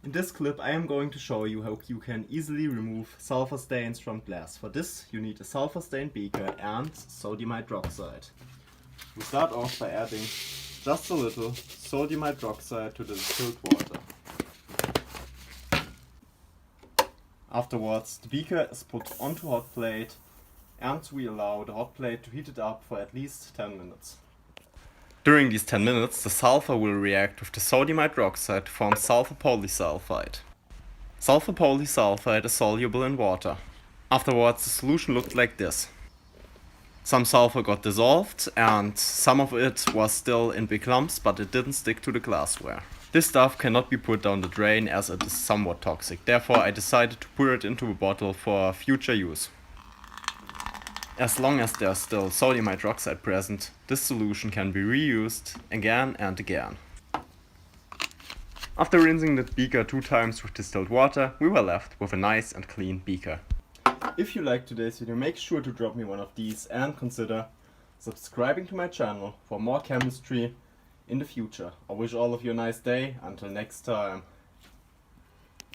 In this clip I am going to show you how you can easily remove sulfur stains from glass. For this you need a sulfur stain beaker and sodium hydroxide. We start off by adding just a little sodium hydroxide to the distilled water. Afterwards the beaker is put onto a hot plate and we allow the hot plate to heat it up for at least 10 minutes. During these 10 minutes, the sulfur will react with the sodium hydroxide to form sulfur polysulfide. Sulfur polysulfide is soluble in water. Afterwards, the solution looked like this. Some sulfur got dissolved and some of it was still in big lumps, but it didn't stick to the glassware. This stuff cannot be put down the drain as it is somewhat toxic. Therefore, I decided to pour it into a bottle for future use. As long as there's still sodium hydroxide present, this solution can be reused again and again. After rinsing the beaker 2 times with distilled water, we were left with a nice and clean beaker. If you liked today's video, make sure to drop me one of these and consider subscribing to my channel for more chemistry in the future. I wish all of you a nice day. Until next time.